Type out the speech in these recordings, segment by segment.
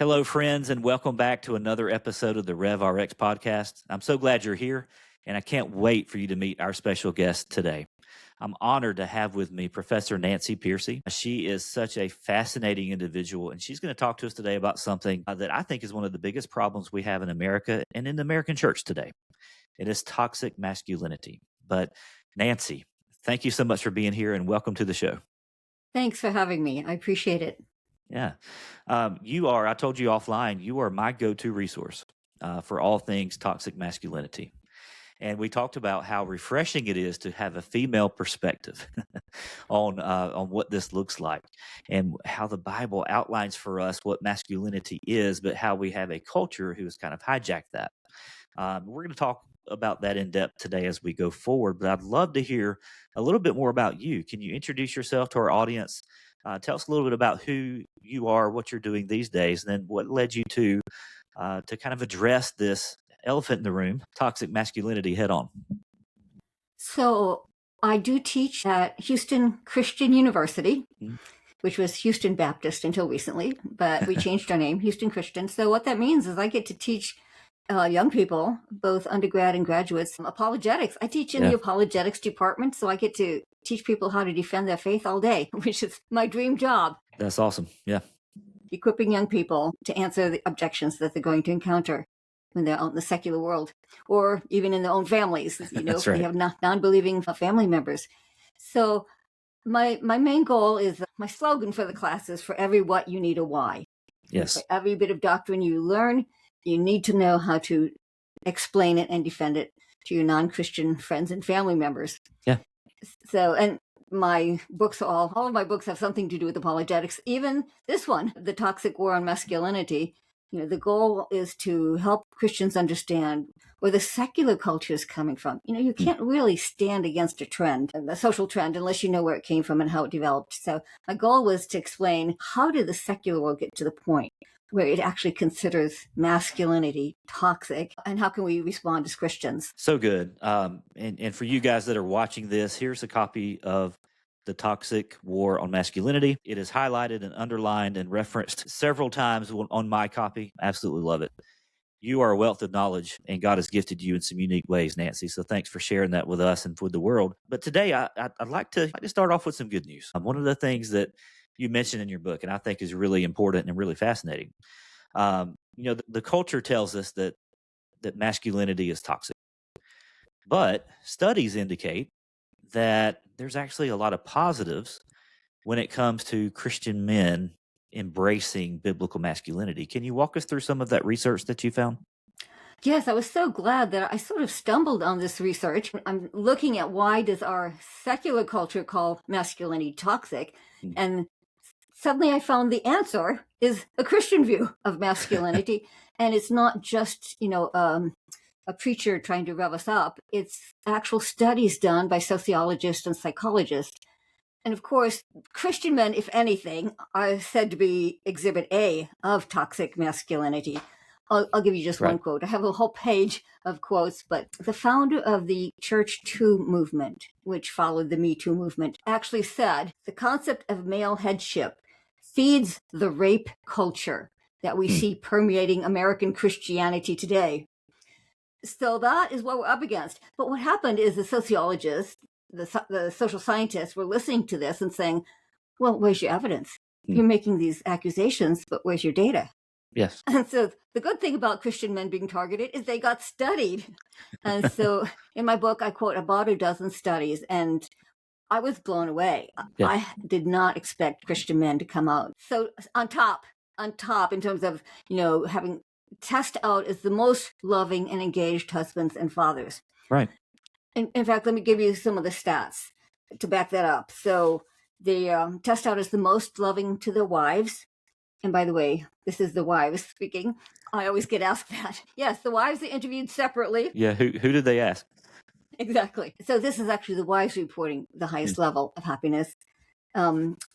Hello, friends, and welcome back to another episode of the RevRx podcast. I'm so glad you're here, and I can't wait for you to meet our special guest today. I'm honored to have with me Professor Nancy Pearcey. She is such a fascinating individual, and she's going to talk to us today about something that I think is one of the biggest problems we have in America and in the American church today. It is toxic masculinity. But Nancy, thank you so much for being here, and welcome to the show. Thanks for having me. I appreciate it. Yeah. I told you offline, you are my go-to resource for all things toxic masculinity. And we talked about how refreshing it is to have a female perspective on what this looks like and how the Bible outlines for us what masculinity is, but how we have a culture who has kind of hijacked that. We're going to talk about that in depth today as we go forward, but I'd love to hear a little bit more about you. Can you introduce yourself to our audience? Tell us a little bit about who you are, what you're doing these days, and then what led you to kind of address this elephant in the room, toxic masculinity, head on. So I do teach at Houston Christian University, which was Houston Baptist until recently, but we changed our name, Houston Christian. So what that means is I get to teach young people, both undergrad and graduates, apologetics. I teach in the apologetics department, so I get to teach people how to defend their faith all day, which is my dream job. That's awesome. Yeah. Equipping young people to answer the objections that they're going to encounter when they're out in the secular world, or even in their own families, That's right. We have non-believing family members. So my main goal is, my slogan for the class is, for every what, you need a why. Yes. For every bit of doctrine you learn, you need to know how to explain it and defend it to your non-Christian friends and family members. Yeah. So, and my books, all of my books have something to do with apologetics. Even this one, The Toxic War on Masculinity, the goal is to help Christians understand where the secular culture is coming from. You can't really stand against a trend, a social trend, unless you know where it came from and how it developed. So my goal was to explain, how did the secular world get to the point where it actually considers masculinity toxic, and how can we respond as Christians? So good. And for you guys that are watching this, here's a copy of The Toxic War on Masculinity. It is highlighted and underlined and referenced several times on my copy. Absolutely love it. You are a wealth of knowledge, and God has gifted you in some unique ways, Nancy. So thanks for sharing that with us and with the world. But today, I'd like to start off with some good news. One of the things that you mentioned in your book, and I think is really important and really fascinating, the culture tells us that masculinity is toxic. But studies indicate that there's actually a lot of positives when it comes to Christian men embracing biblical masculinity. Can you walk us through some of that research that you found? Yes, I was so glad that I sort of stumbled on this research. I'm looking at, why does our secular culture call masculinity toxic? And suddenly I found the answer is a Christian view of masculinity. And it's not just, a preacher trying to rev us up. It's actual studies done by sociologists and psychologists. And of course, Christian men, if anything, are said to be exhibit A of toxic masculinity. I'll give you just one quote. I have a whole page of quotes, but the founder of the Church 2 movement, which followed the Me Too movement, actually said, the concept of male headship feeds the rape culture that we see permeating American Christianity today. So that is what we're up against. But what happened is the sociologists, the social scientists, were listening to this and saying, well, where's your evidence? You're making these accusations, but where's your data? Yes. And so the good thing about Christian men being targeted is they got studied. And so in my book, I quote about a dozen studies, and I was blown away. Yeah. I did not expect Christian men to come out so on top in terms of, having test out as the most loving and engaged husbands and fathers. Right. In fact, let me give you some of the stats to back that up. So they test out as the most loving to their wives. And by the way, this is the wives speaking. I always get asked that. Yes, the wives are interviewed separately. Yeah, who did they ask? Exactly. So this is actually the wives reporting the highest level of happiness.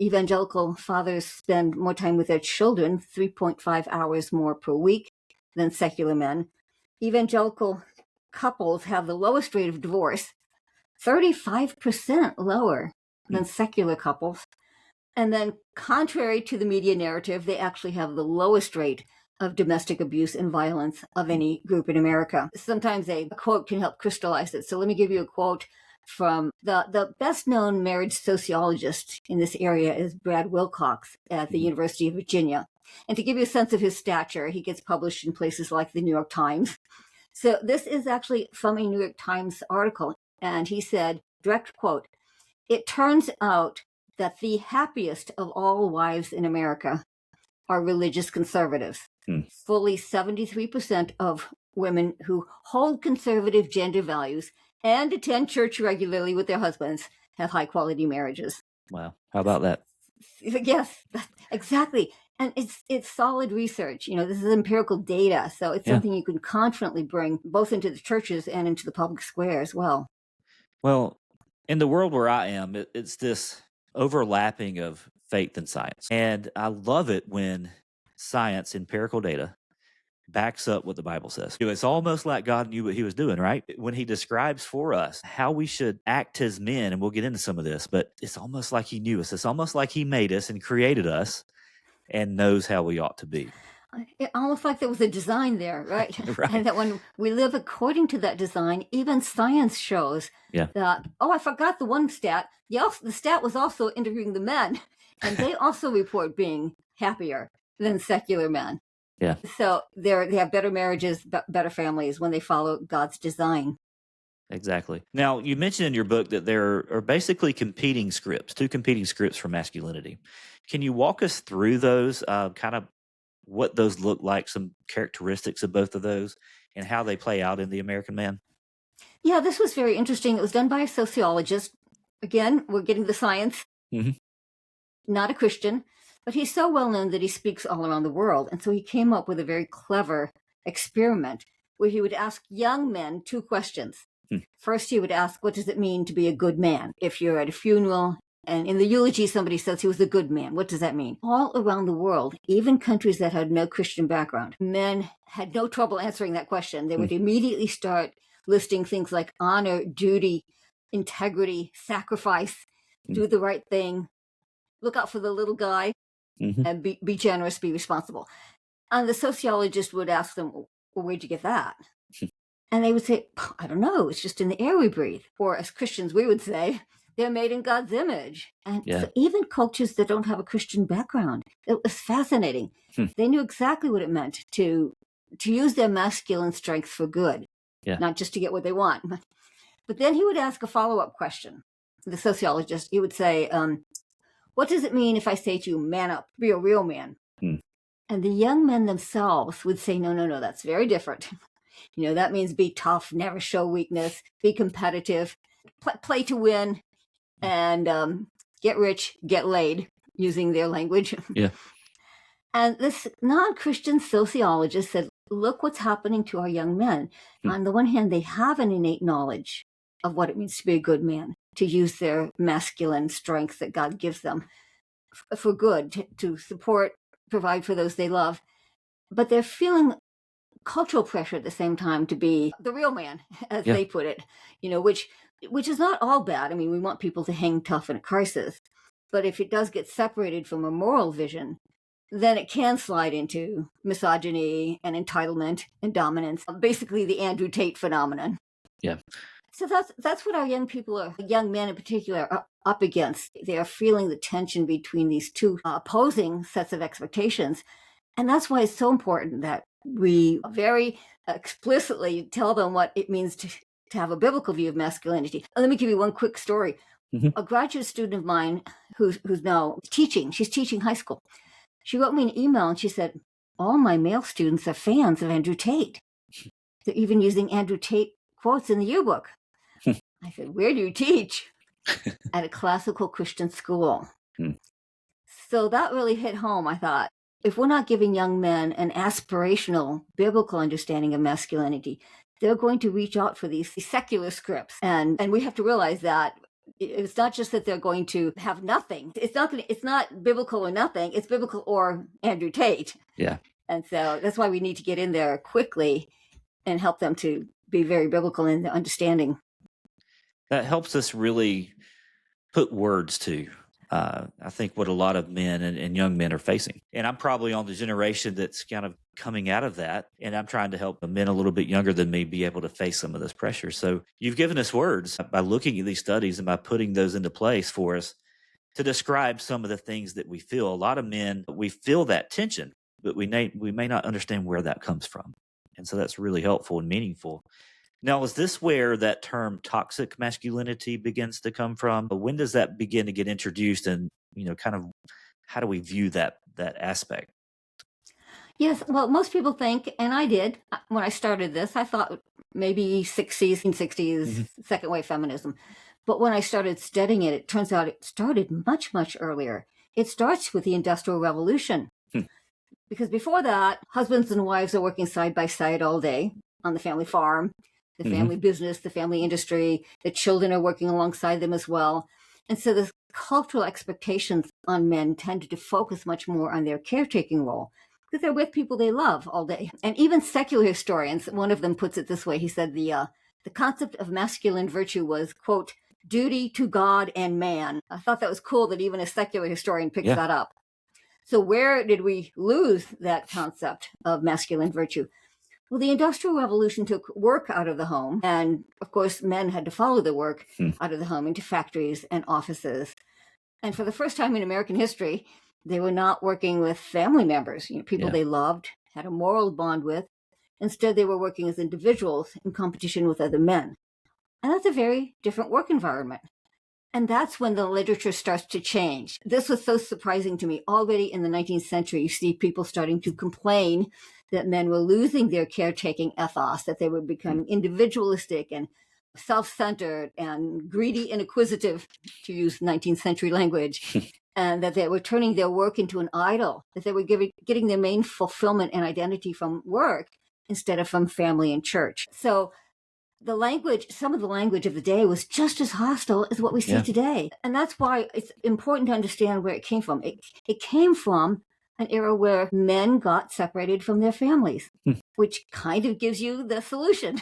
Evangelical fathers spend more time with their children, 3.5 hours more per week, than secular men. Evangelical couples have the lowest rate of divorce, 35% lower than secular couples. And then, contrary to the media narrative, they actually have the lowest rate of domestic abuse and violence of any group in America. Sometimes a quote can help crystallize it. So let me give you a quote from the best known marriage sociologist in this area is Brad Wilcox at the University of Virginia. And to give you a sense of his stature, he gets published in places like the New York Times. So this is actually from a New York Times article. And he said, direct quote, "It turns out that the happiest of all wives in America are religious conservatives. Fully 73% of women who hold conservative gender values and attend church regularly with their husbands have high-quality marriages." Wow. How about that? Yes, exactly. And it's solid research. This is empirical data, so it's something you can confidently bring both into the churches and into the public square as well. Well, in the world where I am, it's this overlapping of faith and science. And I love it when science, empirical data, backs up what the Bible says. It's almost like God knew what he was doing, right? When he describes for us how we should act as men, and we'll get into some of this, but it's almost like he knew us. It's almost like he made us and created us and knows how we ought to be. Almost like there was a design there, right? Right. And that when we live according to that design, even science shows that, I forgot the one stat. The stat was also interviewing the men, and they also report being happier than secular men. Yeah. So they have better marriages, better families when they follow God's design. Exactly. Now, you mentioned in your book that there are basically competing scripts, two competing scripts for masculinity. Can you walk us through those, kind of what those look like, some characteristics of both of those, and how they play out in the American man? Yeah, this was very interesting. It was done by a sociologist. Again, we're getting the science, not a Christian, but he's so well known that he speaks all around the world. And so he came up with a very clever experiment where he would ask young men two questions. First, he would ask, what does it mean to be a good man? If you're at a funeral and in the eulogy, somebody says he was a good man, what does that mean? All around the world, even countries that had no Christian background, men had no trouble answering that question. They would immediately start listing things like honor, duty, integrity, sacrifice, do the right thing, look out for the little guy, and be generous, be responsible. And the sociologist would ask them, well, where'd you get that? And they would say, I don't know, it's just in the air we breathe. Or as Christians, we would say, they're made in God's image. And so even cultures that don't have a Christian background, it was fascinating. They knew exactly what it meant to use their masculine strength for good, not just to get what they want. But then he would ask a follow-up question. The sociologist, he would say, what does it mean if I say to you, man up, be a real man? And the young men themselves would say, no, that's very different. That means be tough, never show weakness, be competitive, play to win, and get rich, get laid, using their language. Yeah. And this non-Christian sociologist said, look what's happening to our young men. On the one hand, they have an innate knowledge of what it means to be a good man, to use their masculine strength that God gives them for good, to support, provide for those they love. But they're feeling cultural pressure at the same time to be the real man, as they put it, which is not all bad. I mean, we want people to hang tough in a crisis, but if it does get separated from a moral vision, then it can slide into misogyny and entitlement and dominance, basically the Andrew Tate phenomenon. Yeah. So that's what our young men in particular, are up against. They are feeling the tension between these two opposing sets of expectations. And that's why it's so important that we very explicitly tell them what it means to have a biblical view of masculinity. Let me give you one quick story. A graduate student of mine who's now teaching, she's teaching high school. She wrote me an email and she said, all my male students are fans of Andrew Tate. They're even using Andrew Tate quotes in the yearbook. I said, where do you teach? At a classical Christian school. So that really hit home, I thought. If we're not giving young men an aspirational biblical understanding of masculinity, they're going to reach out for these secular scripts. And we have to realize that it's not just that they're going to have nothing. It's not biblical or nothing. It's biblical or Andrew Tate. Yeah. And so that's why we need to get in there quickly and help them to be very biblical in their understanding. That helps us really put words to I think what a lot of men and young men are facing. And I'm probably on the generation that's kind of coming out of that. And I'm trying to help the men a little bit younger than me be able to face some of this pressure. So you've given us words by looking at these studies and by putting those into place for us to describe some of the things that we feel. A lot of men, we feel that tension, but we may not understand where that comes from. And so that's really helpful and meaningful. Now, is this where that term toxic masculinity begins to come from? When does that begin to get introduced, and kind of how do we view that aspect? Yes, well, most people think, and I did when I started this, I thought maybe 60s, 60s, second wave feminism. But when I started studying it, it turns out it started much, much earlier. It starts with the Industrial Revolution. Because before that, husbands and wives are working side by side all day on the family farm, the family business, the family industry. The children are working alongside them as well. And so the cultural expectations on men tended to focus much more on their caretaking role, because they're with people they love all day. And even secular historians, one of them puts it this way. He said the concept of masculine virtue was, quote, duty to God and man. I thought that was cool that even a secular historian picks that up. So where did we lose that concept of masculine virtue? Well, the Industrial Revolution took work out of the home. And of course, men had to follow the work out of the home into factories and offices. And for the first time in American history, they were not working with family members, people they loved, had a moral bond with. Instead, they were working as individuals in competition with other men. And that's a very different work environment. And that's when the literature starts to change. This was so surprising to me. Already in the 19th century, you see people starting to complain that men were losing their caretaking ethos, that they were becoming individualistic and self-centered and greedy and acquisitive, to use 19th century language, and that they were turning their work into an idol, that they were getting their main fulfillment and identity from work instead of from family and church. So the language, some of the language of the day was just as hostile as what we see today. And that's why it's important to understand where it came from. It came from an era where men got separated from their families, which kind of gives you the solution.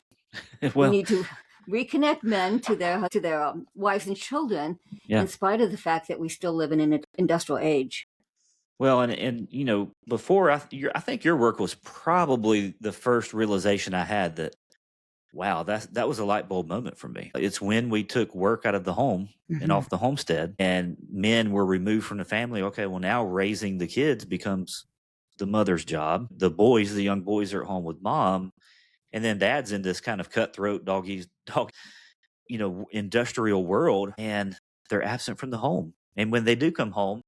We need to reconnect men to their wives and children, in spite of the fact that we still live in an industrial age. Well, and before I think your work was probably the first realization I had that, wow, that was a light bulb moment for me. It's when we took work out of the home and off the homestead, and men were removed from the family. Okay, well, now raising the kids becomes the mother's job. The young boys are at home with mom, and then dad's in this kind of cutthroat dog industrial world, and they're absent from the home. And when they do come home,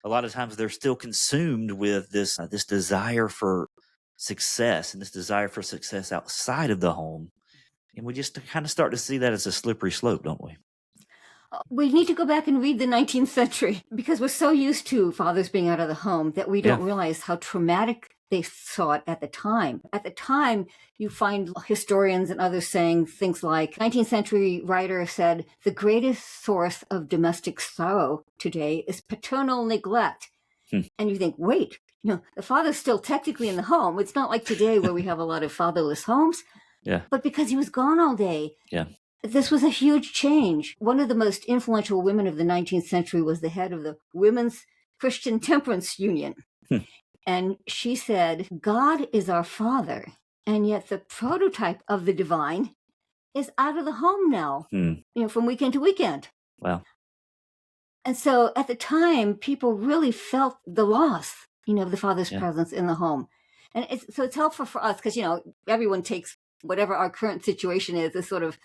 a lot of times they're still consumed with this desire for success, and this desire for success outside of the home. And we just kind of start to see that as a slippery slope, don't we? We need to go back and read the 19th century, because we're so used to fathers being out of the home that we don't realize how traumatic they saw it at the time. At the time, you find historians and others saying things like, 19th century writer said, the greatest source of domestic sorrow today is paternal neglect. And you think, wait, the father's still technically in the home. It's not like today where we have a lot of fatherless homes. But because he was gone all day. This was a huge change. One of the most influential women of the 19th century was the head of the Women's Christian Temperance Union. And she said, God is our father, and yet the prototype of the divine is out of the home now, from weekend to weekend. Wow. And so at the time, people really felt the loss, of the father's presence in the home. And it's helpful for us because, everyone takes whatever our current situation is sort of,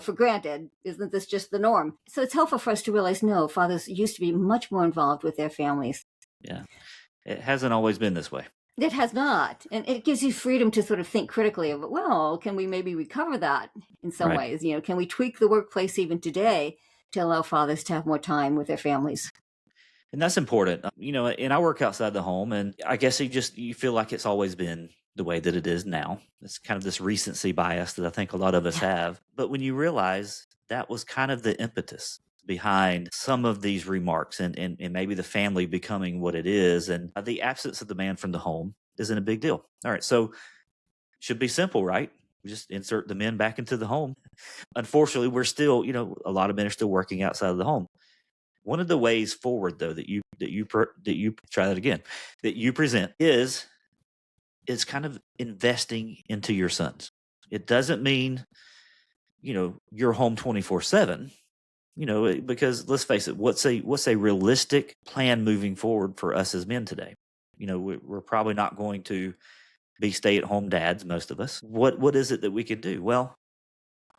for granted. Isn't this just the norm? So it's helpful for us to realize, no, fathers used to be much more involved with their families. Yeah. It hasn't always been this way. It has not. And it gives you freedom to sort of think critically of, well, can we maybe recover that in some ways? Can we tweak the workplace even today to allow fathers to have more time with their families? And that's important. And I work outside the home, and I guess you feel like it's always been the way that it is now. It's kind of this recency bias that I think a lot of us have. But when you realize that was kind of the impetus behind some of these remarks and maybe the family becoming what it is, and the absence of the man from the home isn't a big deal. All right, so should be simple, right? We just insert the men back into the home. Unfortunately, we're still, a lot of men are still working outside of the home. One of the ways forward, though, that you try that again, that you present is kind of investing into your sons. It doesn't mean, you're home 24/7, because let's face it, what's a realistic plan moving forward for us as men today? We're probably not going to be stay-at-home dads, most of us. What is it that we can do? Well,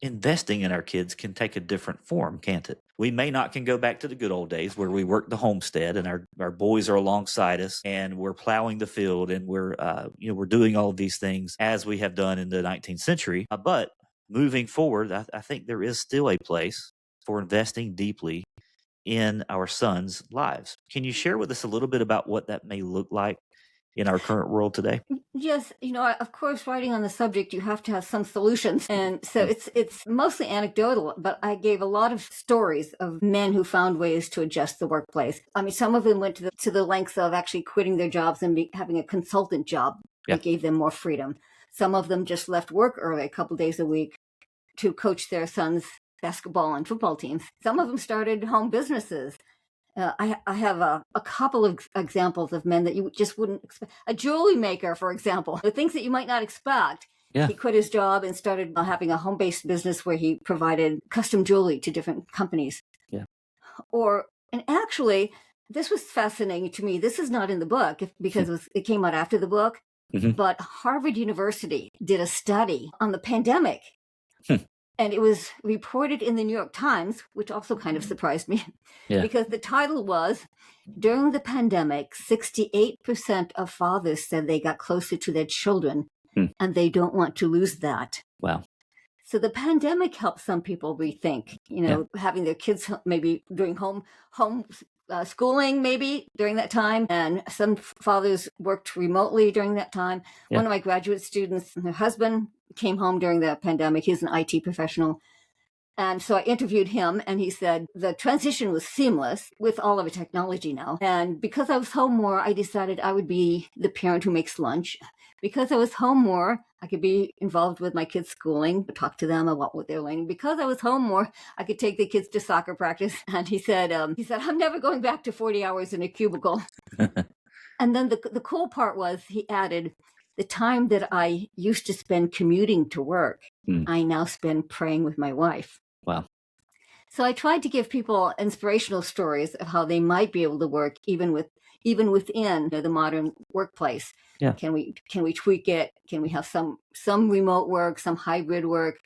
investing in our kids can take a different form, can't it? We may not can go back to the good old days where we worked the homestead and our boys are alongside us and we're plowing the field and we're doing all of these things as we have done in the 19th century. But moving forward, I think there is still a place for investing deeply in our sons' lives. Can you share with us a little bit about what that may look like in our current world today? Yes, of course, writing on the subject, you have to have some solutions. And so it's mostly anecdotal, but I gave a lot of stories of men who found ways to adjust the workplace. I mean, some of them went to the lengths of actually quitting their jobs and having a consultant job Yeah. that gave them more freedom. Some of them just left work early, a couple days a week, to coach their sons' basketball and football teams. Some of them started home businesses. I have a couple of examples of men that you just wouldn't expect. A jewelry maker, for example, the things that you might not expect. Yeah. He quit his job and started having a home-based business where he provided custom jewelry to different companies. Yeah. And actually, this was fascinating to me. This is not in the book because it came out after the book. Mm-hmm. But Harvard University did a study on the pandemic. And it was reported in the New York Times, which also kind of surprised me, because the title was, during the pandemic, 68% of fathers said they got closer to their children, and they don't want to lose that. Wow. So the pandemic helped some people rethink, having their kids maybe doing home schooling maybe during that time. And some fathers worked remotely during that time. Yeah. One of my graduate students, her husband came home during the pandemic. He's an IT professional. And so I interviewed him and he said the transition was seamless with all of the technology now. And because I was home more, I decided I would be the parent who makes lunch. Because I was home more, I could be involved with my kids' schooling, talk to them about what they're learning. Because I was home more, I could take the kids to soccer practice. And he said, I'm never going back to 40 hours in a cubicle. And then the cool part was he added, the time that I used to spend commuting to work, I now spend praying with my wife. Wow. So I tried to give people inspirational stories of how they might be able to work even within the modern workplace. Yeah. Can we tweak it? Can we have some remote work, some hybrid work?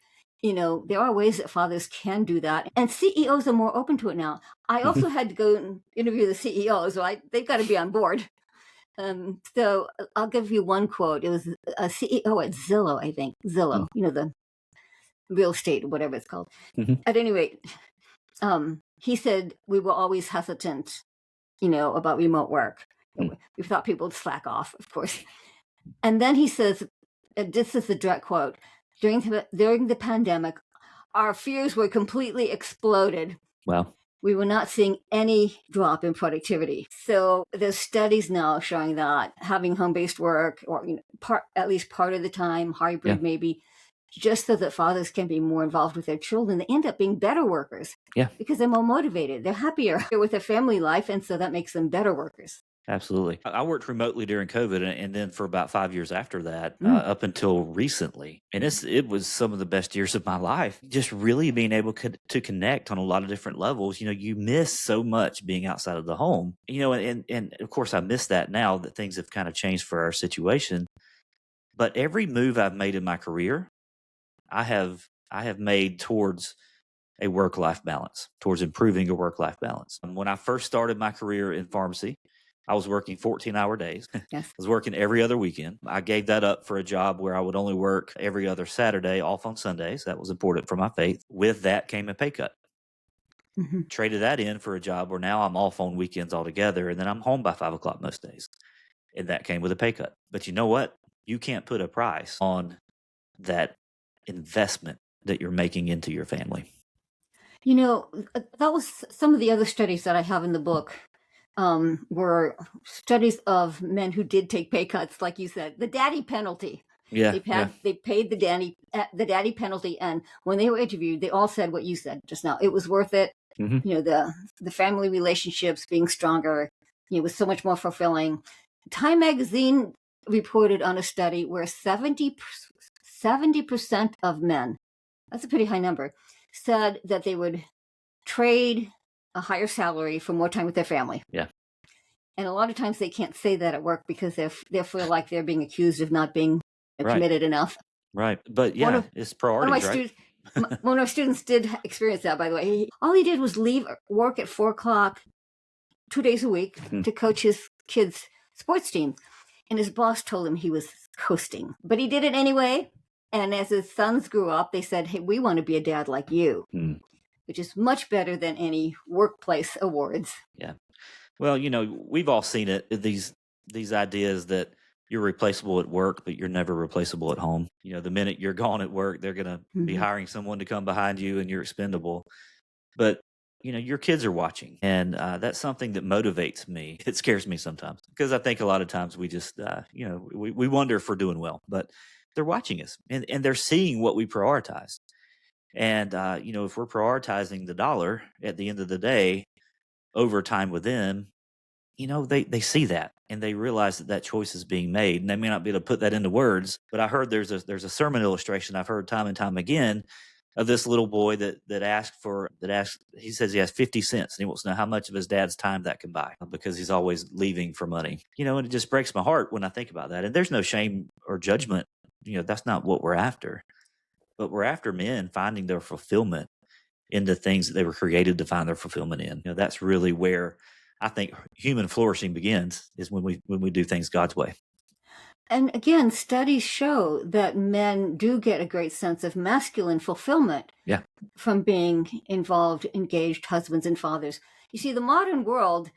There are ways that fathers can do that. And CEOs are more open to it now. I also had to go and interview the CEOs, so they've got to be on board. So I'll give you one quote. It was a CEO at Zillow, I think. Zillow, the real estate, whatever it's called. At any rate, he said we were always hesitant, about remote work. We thought people would slack off, of course. And then he says, this is the direct quote, during the pandemic, our fears were completely exploded. Wow. We were not seeing any drop in productivity. So there's studies now showing that having home-based work, or at least part of the time, hybrid maybe, just so that fathers can be more involved with their children, they end up being better workers. Yeah. Because they're more motivated. They're happier with their family life, and so that makes them better workers. Absolutely. I worked remotely during COVID and then for about 5 years after that, up until recently. And it was some of the best years of my life. Just really being able to connect on a lot of different levels. You miss so much being outside of the home. And of course I miss that now that things have kind of changed for our situation. But every move I've made in my career, I have made towards a work-life balance, towards improving a work-life balance. When I first started my career in pharmacy, I was working 14-hour days. Yes. I was working every other weekend. I gave that up for a job where I would only work every other Saturday, off on Sundays. That was important for my faith. With that came a pay cut. Traded that in for a job where now I'm off on weekends altogether, and then I'm home by 5 o'clock most days. And that came with a pay cut. But you know what? You can't put a price on that investment that you're making into your family. That was some of the other studies that I have in the book. Were studies of men who did take pay cuts, like you said, the daddy penalty. Yeah, they paid the daddy penalty, and when they were interviewed, they all said what you said just now. It was worth it. Hmm. The family relationships being stronger, was so much more fulfilling. Time magazine reported on a study where 70% of men, that's a pretty high number, said that they would trade a higher salary for more time with their family. Yeah. And a lot of times they can't say that at work because they feel like they're being accused of not being Right. committed enough. Right. But yeah, it's priorities, right? One of our students did experience that, by the way. All he did was leave work at 4:00, 2 days a week, to coach his kids' sports team. And his boss told him he was coasting. But he did it anyway. And as his sons grew up, they said, hey, we want to be a dad like you, which is much better than any workplace awards. Yeah. Well, we've all seen it, these ideas that you're replaceable at work, but you're never replaceable at home. The minute you're gone at work, they're going to be hiring someone to come behind you and you're expendable. But, your kids are watching. And that's something that motivates me. It scares me sometimes because I think a lot of times we just, we wonder if we're doing well. But they're watching us and they're seeing what we prioritize. And, if we're prioritizing the dollar at the end of the day over time with them, they see that and they realize that choice is being made, and they may not be able to put that into words. But I heard there's a sermon illustration I've heard time and time again of this little boy that asked, he says he has 50 cents and he wants to know how much of his dad's time that can buy because he's always leaving for money. And it just breaks my heart when I think about that. And there's no shame or judgment. That's not what we're after. But we're after men finding their fulfillment in the things that they were created to find their fulfillment in. That's really where I think human flourishing begins, is when we do things God's way. And again, studies show that men do get a great sense of masculine fulfillment from being involved, engaged husbands and fathers. You see, the modern world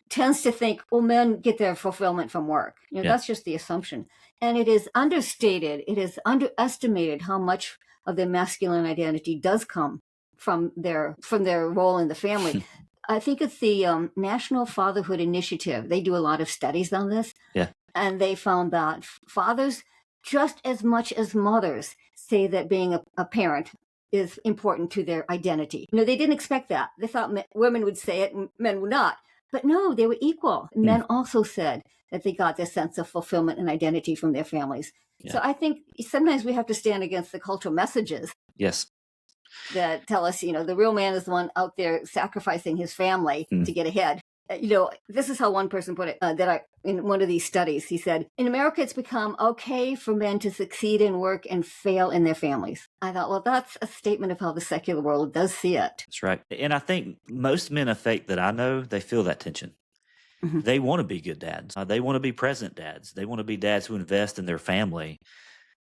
tends to think, well, men get their fulfillment from work. That's just the assumption. And it is understated, it is underestimated how much of their masculine identity does come from their role in the family. I think it's the National Fatherhood Initiative. They do a lot of studies on this. Yeah. And they found that fathers, just as much as mothers, say that being a parent is important to their identity. They didn't expect that. They thought women would say it and men would not. But no, they were equal. Men also said that they got their sense of fulfillment and identity from their families. Yeah. So I think sometimes we have to stand against the cultural messages. Yes. That tell us, the real man is the one out there sacrificing his family to get ahead. This is how one person put it, in one of these studies. He said, in America, it's become okay for men to succeed in work and fail in their families. I thought, well, that's a statement of how the secular world does see it. That's right. And I think most men of faith that I know, they feel that tension. They want to be good dads. They want to be present dads. They want to be dads who invest in their family.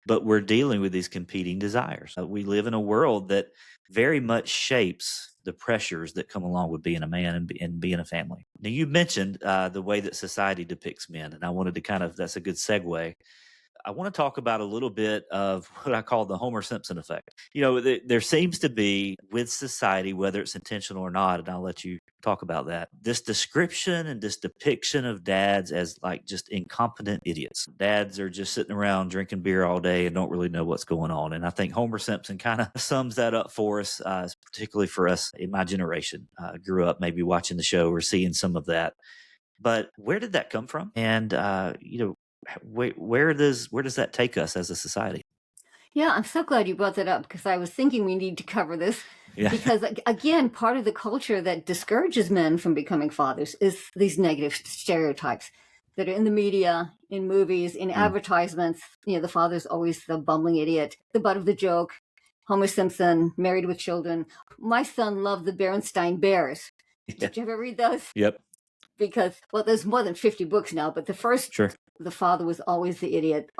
But we're dealing with these competing desires. We live in a world that very much shapes the pressures that come along with being a man and being a family. Now, you mentioned the way that society depicts men, and I wanted to that's a good segue. I want to talk about a little bit of what I call the Homer Simpson effect. There seems to be with society, whether it's intentional or not, and I'll let you talk about that, this description and this depiction of dads as like just incompetent idiots. Dads are just sitting around drinking beer all day and don't really know what's going on. And I think Homer Simpson kind of sums that up for us, particularly for us in my generation. Grew up maybe watching the show or seeing some of that. But where did that come from? And, where does that take us as a society? Yeah, I'm so glad you brought that up because I was thinking we need to cover this. Yeah. Because again, part of the culture that discourages men from becoming fathers is these negative stereotypes that are in the media, in movies, in advertisements. The father's always the bumbling idiot, the butt of the joke, Homer Simpson, married with children. My son loved the Berenstain Bears. Yeah. Did you ever read those? Yep. Because, well, there's more than 50 books now, but the first... Sure. The father was always the idiot,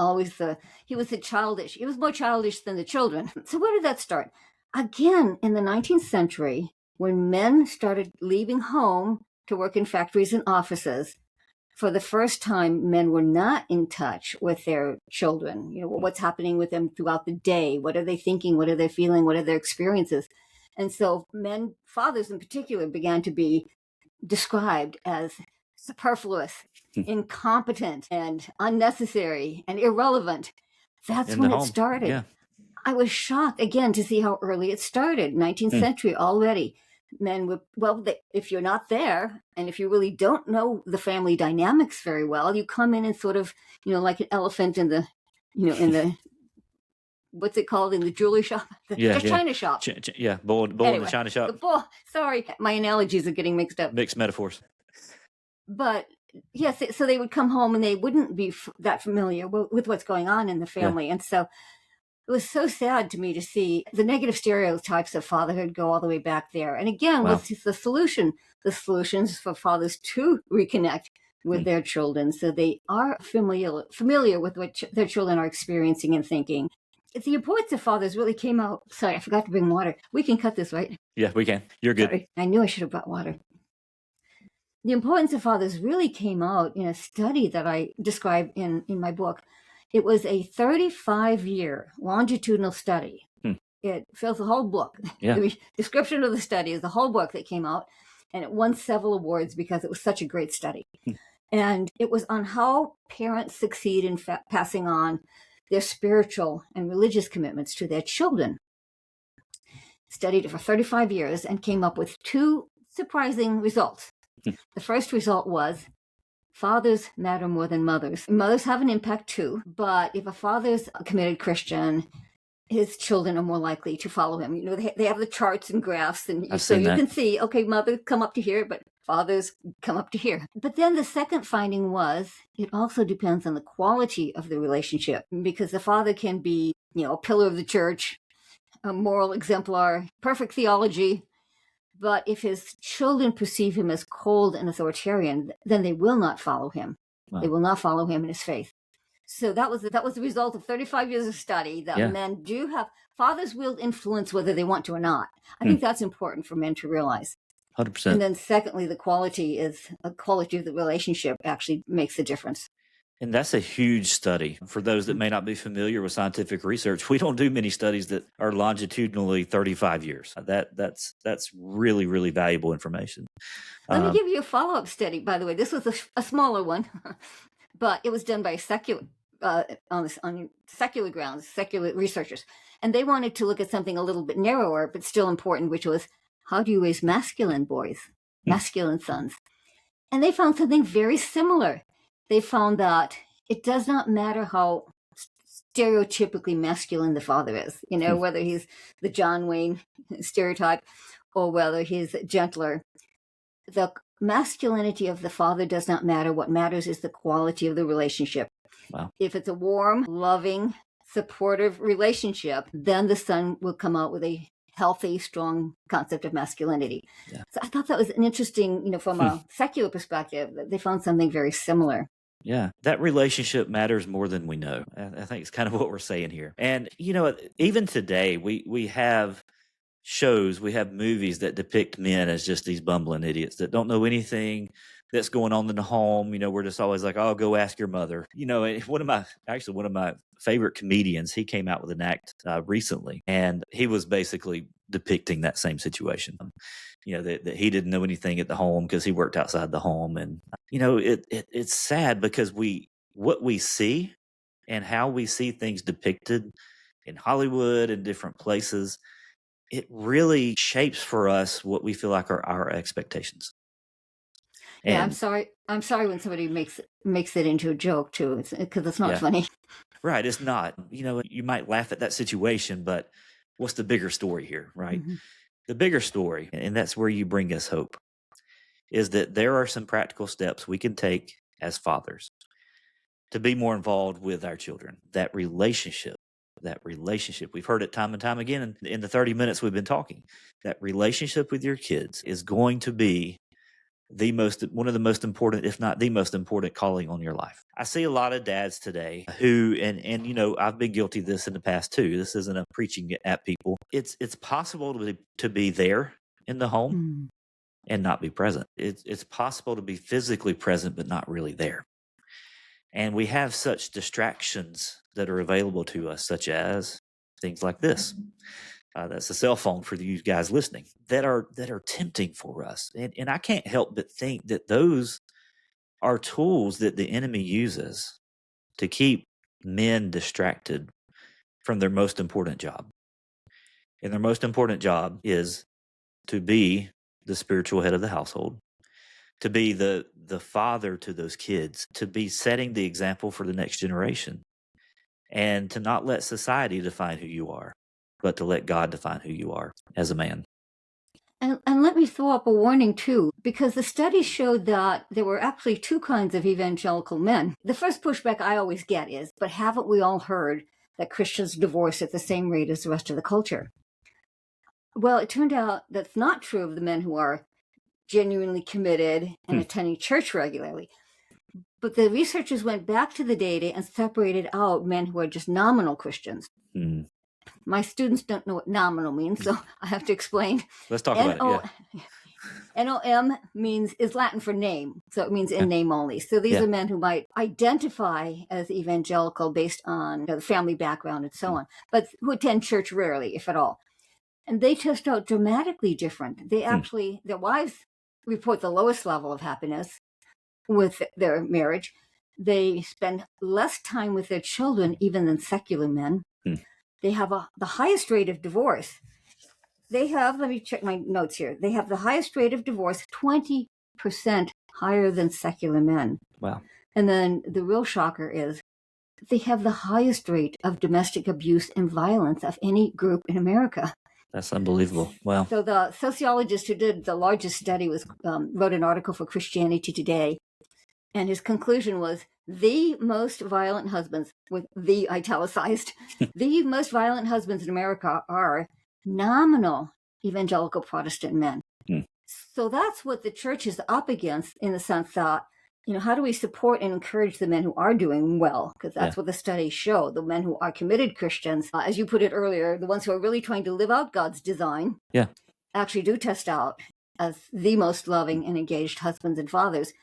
he was childish. He was more childish than the children. So where did that start? Again, in the 19th century, when men started leaving home to work in factories and offices, for the first time, men were not in touch with their children. What's happening with them throughout the day? What are they thinking? What are they feeling? What are their experiences? And so fathers in particular, began to be described as superfluous, incompetent, and unnecessary, and irrelevant. That's when it started. Yeah. I was shocked, again, to see how early it started, 19th century already. men would, if you're not there and if you really don't know the family dynamics very well, you come in and sort of, like an elephant in the, in the, what's it called, in the jewelry shop? China shop. Bull in the China shop. The bull. Sorry, my analogies are getting mixed up. Mixed metaphors. But yes, so they would come home and they wouldn't be that familiar with what's going on in the family. And so it was so sad to me to see the negative stereotypes of fatherhood go all the way back there. And again, what's the solution? The solution is for fathers to reconnect with their children so they are familiar with what their children are experiencing and thinking. The importance of fathers really came out. Sorry, I forgot to bring water. We can cut this, right? Yeah, we can. You're good. Sorry, I knew I should have brought water. The importance of fathers really came out in a study that I describe in my book. It was a 35-year longitudinal study. It fills the whole book. Yeah. The description of the study is the whole book that came out, and it won several awards because it was such a great study. And it was on how parents succeed in passing on their spiritual and religious commitments to their children. Studied it for 35 years and came up with two surprising results. The first result was fathers matter more than mothers. Mothers have an impact too, but if a father's a committed Christian, his children are more likely to follow him. They have the charts and graphs, and so you can see, okay, mothers come up to here, but fathers come up to here. But then the second finding was it also depends on the quality of the relationship, because the father can be, a pillar of the church, a moral exemplar, perfect theology. But if his children perceive him as cold and authoritarian, then they will not follow him. Wow. They will not follow him in his faith. So that was the result of 35 years of study that men do have. Fathers will influence whether they want to or not. I think that's important for men to realize. 100%. And then secondly, the quality of the relationship actually makes a difference. And that's a huge study. For those that may not be familiar with scientific research, we don't do many studies that are longitudinally 35 years. That's really, really valuable information. Let me give you a follow-up study, by the way. This was a smaller one, but it was done by on secular grounds, secular researchers. And they wanted to look at something a little bit narrower, but still important, which was, how do you raise masculine boys, masculine sons? And they found something very similar. They found that it does not matter how stereotypically masculine the father is, whether he's the John Wayne stereotype or whether he's gentler. The masculinity of the father does not matter. What matters is the quality of the relationship. Wow. If it's a warm, loving, supportive relationship, then the son will come out with a healthy, strong concept of masculinity. Yeah. So I thought that was an interesting, from a secular perspective, they found something very similar. Yeah, that relationship matters more than we know. I think it's kind of what we're saying here. And, even today, we have shows, we have movies that depict men as just these bumbling idiots that don't know anything that's going on in the home. We're just always like, oh, go ask your mother. One of my favorite comedians, he came out with an act recently, and he was basically depicting that same situation. That he didn't know anything at the home because he worked outside the home. And, it's sad because what we see and how we see things depicted in Hollywood and different places, it really shapes for us what we feel like are our expectations. And I'm sorry when somebody makes it into a joke too, because it's not funny. Right. It's not. You might laugh at that situation, but what's the bigger story here, right? Mm-hmm. The bigger story, and that's where you bring us hope, is that there are some practical steps we can take as fathers to be more involved with our children. That relationship, we've heard it time and time again in the 30 minutes we've been talking. That relationship with your kids is going to be one of the most important, if not the most important, calling on your life. I see a lot of dads today who, and I've been guilty of this in the past too. This isn't a preaching at people. It's possible to be there in the home and not be present. It's possible to be physically present but not really there. And we have such distractions that are available to us, such as things like this. That's a cell phone for you guys listening, that are tempting for us. And I can't help but think that those are tools that the enemy uses to keep men distracted from their most important job. And their most important job is to be the spiritual head of the household, to be the father to those kids, to be setting the example for the next generation, and to not let society define who you are, but to let God define who you are as a man. And let me throw up a warning too, because the study showed that there were actually two kinds of evangelical men. The first pushback I always get is, but haven't we all heard that Christians divorce at the same rate as the rest of the culture? Well, it turned out that's not true of the men who are genuinely committed and attending church regularly. But the researchers went back to the data and separated out men who are just nominal Christians. My students don't know what nominal means, so I have to explain. Let's talk about it. NOM is Latin for name, so it means in name only. So these are men who might identify as evangelical based on the family background and so on, but who attend church rarely, if at all. And they test out dramatically different. They actually, their wives report the lowest level of happiness with their marriage. They spend less time with their children even than secular men. They have the highest rate of divorce. They have, let me check my notes here. They have the highest rate of divorce, 20% higher than secular men. Wow. And then the real shocker is they have the highest rate of domestic abuse and violence of any group in America. That's unbelievable. Wow. So the sociologist who did the largest study wrote an article for Christianity Today, and his conclusion was the most violent husbands, with the italicized, the most violent husbands in America are nominal evangelical Protestant men. So that's what the church is up against, in the sense that, how do we support and encourage the men who are doing well? Because that's what the studies show. The men who are committed Christians, as you put it earlier, the ones who are really trying to live out God's design, actually do test out as the most loving and engaged husbands and fathers.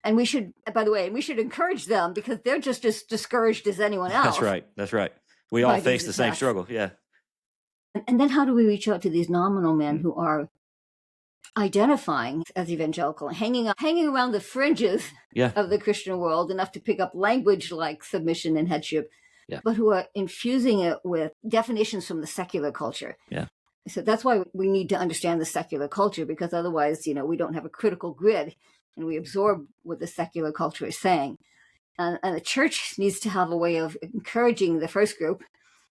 And we should, by the way, encourage them, because they're just as discouraged as anyone else. That's right. We all face the same struggle. And then how do we reach out to these nominal men who are identifying as evangelical, hanging around the fringes of the Christian world enough to pick up language like submission and headship, but who are infusing it with definitions from the secular culture? So that's why we need to understand the secular culture, because otherwise, we don't have a critical grid and we absorb what the secular culture is saying. And the church needs to have a way of encouraging the first group,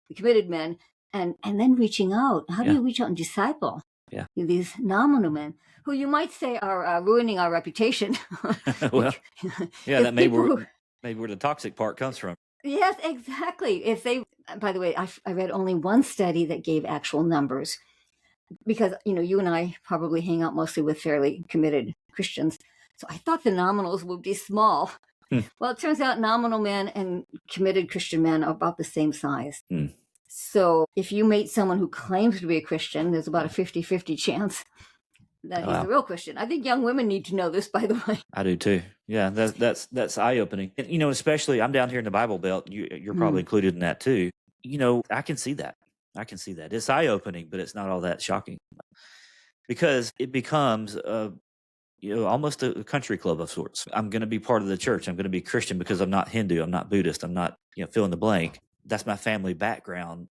the committed men, and then reaching out. How do you reach out and disciple these nominal men who you might say are ruining our reputation? Well, that may be where the toxic part comes from. Yes, exactly. By the way, I read only one study that gave actual numbers, because, you and I probably hang out mostly with fairly committed Christians. So I thought the nominals would be small. Well, it turns out nominal men and committed Christian men are about the same size. So if you meet someone who claims to be a Christian, there's about a 50-50 chance that he's a real Christian. I think young women need to know this, by the way. I do too. Yeah, that's eye-opening. And, especially, I'm down here in the Bible Belt. You're probably included in that too. I can see that. It's eye-opening, but it's not all that shocking, because it becomes almost a country club of sorts. I'm going to be part of the church. I'm going to be Christian because I'm not Hindu. I'm not Buddhist. I'm not, fill in the blank. That's my family background,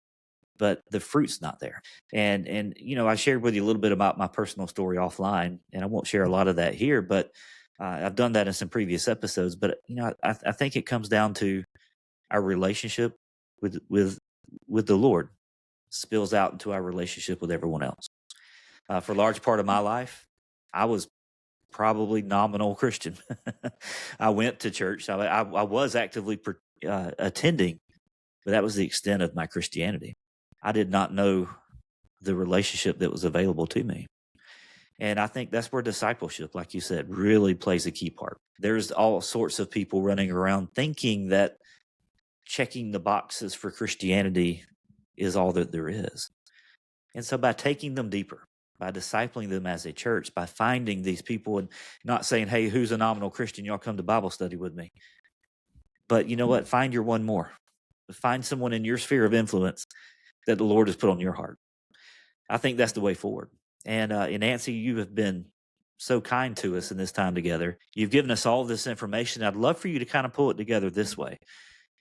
but the fruit's not there. And I shared with you a little bit about my personal story offline, and I won't share a lot of that here, but I've done that in some previous episodes. But, I think it comes down to our relationship with the Lord spills out into our relationship with everyone else. For a large part of my life, I was probably nominal Christian. I went to church. I was actively attending, but that was the extent of my Christianity. I did not know the relationship that was available to me. And I think that's where discipleship, like you said, really plays a key part. There's all sorts of people running around thinking that checking the boxes for Christianity is all that there is. And so by taking them deeper, by discipling them as a church, by finding these people and not saying, hey, who's a nominal Christian? Y'all come to Bible study with me. But you know what? Find your one more. Find someone in your sphere of influence that the Lord has put on your heart. I think that's the way forward. And Nancy, you have been so kind to us in this time together. You've given us all this information. I'd love for you to kind of pull it together this way.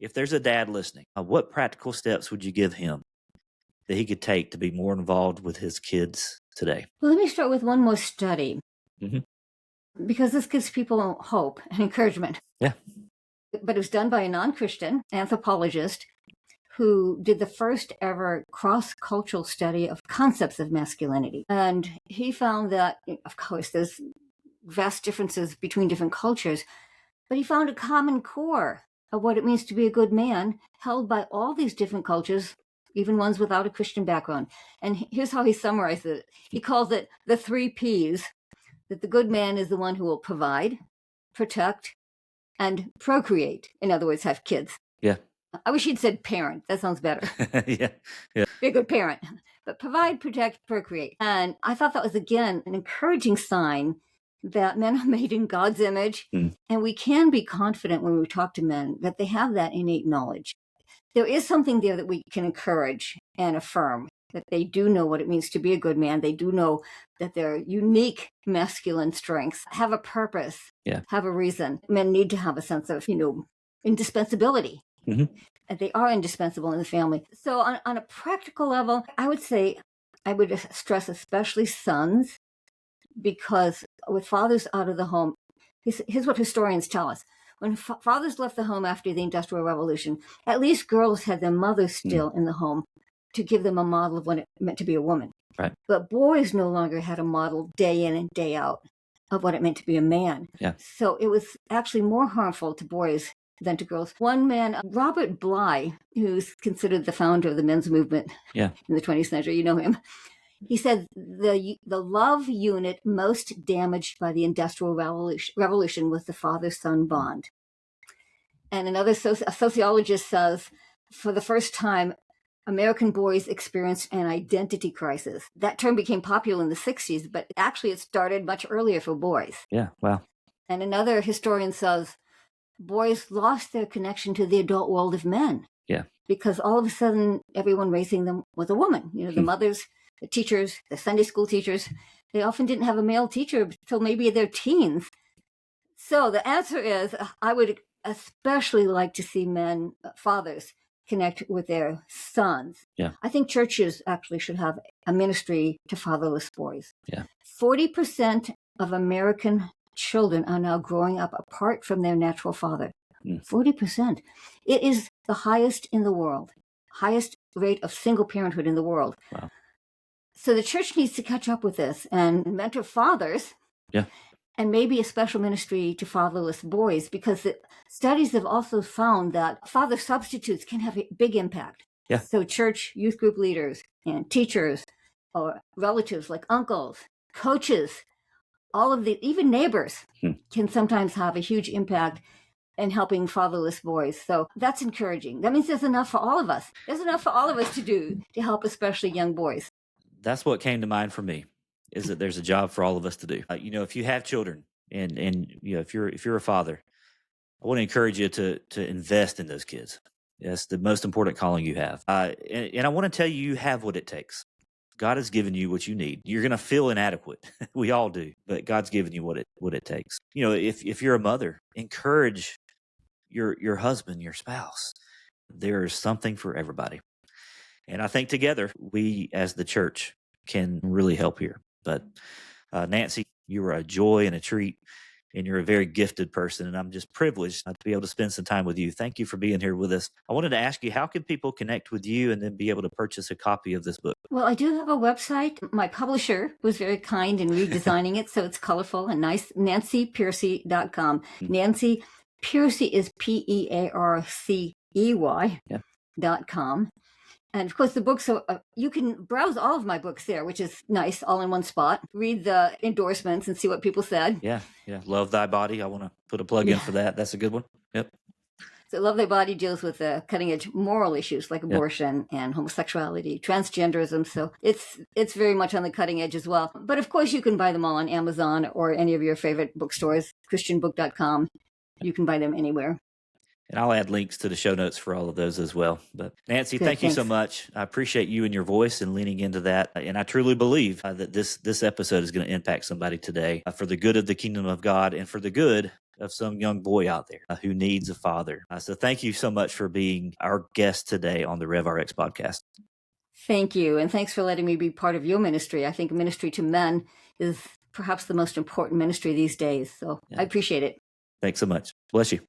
If there's a dad listening, what practical steps would you give him that he could take to be more involved with his kids today? Well, let me start with one more study, Mm-hmm. because this gives people hope and encouragement. Yeah. But it was done by a non-Christian anthropologist who did the first ever cross-cultural study of concepts of masculinity. And he found that, of course, there's vast differences between different cultures, but he found a common core of what it means to be a good man held by all these different cultures, even ones without a Christian background. And here's how he summarized it. He calls it the 3 Ps, that the good man is the one who will provide, protect, and procreate. In other words, have kids. Yeah. I wish he'd said parent. That sounds better. Yeah. Yeah. Be a good parent. But provide, protect, procreate. And I thought that was, again, an encouraging sign that men are made in God's image. And we can be confident when we talk to men that they have that innate knowledge. There is something there that we can encourage and affirm, that they do know what it means to be a good man. They do know that their unique masculine strengths have a purpose, have a reason. Men need to have a sense of, indispensability. Mm-hmm. And they are indispensable in the family. So on a practical level, I would say, I would stress especially sons, because with fathers out of the home, here's what historians tell us. When fathers left the home after the Industrial Revolution, at least girls had their mothers still in the home to give them a model of what it meant to be a woman. Right. But boys no longer had a model day in and day out of what it meant to be a man. Yeah. So it was actually more harmful to boys than to girls. One man, Robert Bly, who's considered the founder of the men's movement in the 20th century, you know him, he said the love unit most damaged by the Industrial Revolution was the father-son bond. And another a sociologist says, for the first time, American boys experienced an identity crisis. That term became popular in the 60s, but actually it started much earlier for boys. Yeah, wow. And another historian says, boys lost their connection to the adult world of men. Yeah. Because all of a sudden, everyone raising them was a woman. The mothers, the teachers, the Sunday school teachers, they often didn't have a male teacher until maybe their teens. So the answer is, I would especially like to see men, fathers, connect with their sons. Yeah. I think churches actually should have a ministry to fatherless boys. Yeah. 40% of American children are now growing up apart from their natural father. 40%. It is the highest in the world, highest rate of single parenthood in the world. Wow. So the church needs to catch up with this and mentor fathers. Yeah. And maybe a special ministry to fatherless boys, because the studies have also found that father substitutes can have a big impact. Yeah. So church youth group leaders and teachers or relatives like uncles, coaches, all of the, even neighbors can sometimes have a huge impact in helping fatherless boys. So that's encouraging. That means there's enough for all of us. There's enough for all of us to do to help especially young boys. That's what came to mind for me, is that there's a job for all of us to do. If you have children and if you're a father, I want to encourage you to invest in those kids. That's the most important calling you have. And I want to tell you, you have what it takes. God has given you what you need. You're going to feel inadequate. We all do, but God's given you what it takes. If you're a mother, encourage your husband, your spouse. There is something for everybody. And I think together, we as the church can really help here. But Nancy, you are a joy and a treat, and you're a very gifted person. And I'm just privileged to be able to spend some time with you. Thank you for being here with us. I wanted to ask you, how can people connect with you and then be able to purchase a copy of this book? Well, I do have a website. My publisher was very kind in redesigning it, so it's colorful and nice. NancyPearcey.com. Nancy Pearcey is PEARCEY.com. And of course, the books, you can browse all of my books there, which is nice, all in one spot. Read the endorsements and see what people said. Yeah. Love Thy Body. I want to put a plug in for that. That's a good one. Yep. So Love Thy Body deals with the cutting edge moral issues like abortion and homosexuality, transgenderism. So it's very much on the cutting edge as well. But of course, you can buy them all on Amazon or any of your favorite bookstores, christianbook.com. You can buy them anywhere. And I'll add links to the show notes for all of those as well. But Nancy, thank you so much. I appreciate you and your voice and leaning into that. And I truly believe that this episode is going to impact somebody today for the good of the kingdom of God and for the good of some young boy out there who needs a father. So thank you so much for being our guest today on the RevRx podcast. Thank you. And thanks for letting me be part of your ministry. I think ministry to men is perhaps the most important ministry these days. So I appreciate it. Thanks so much. Bless you.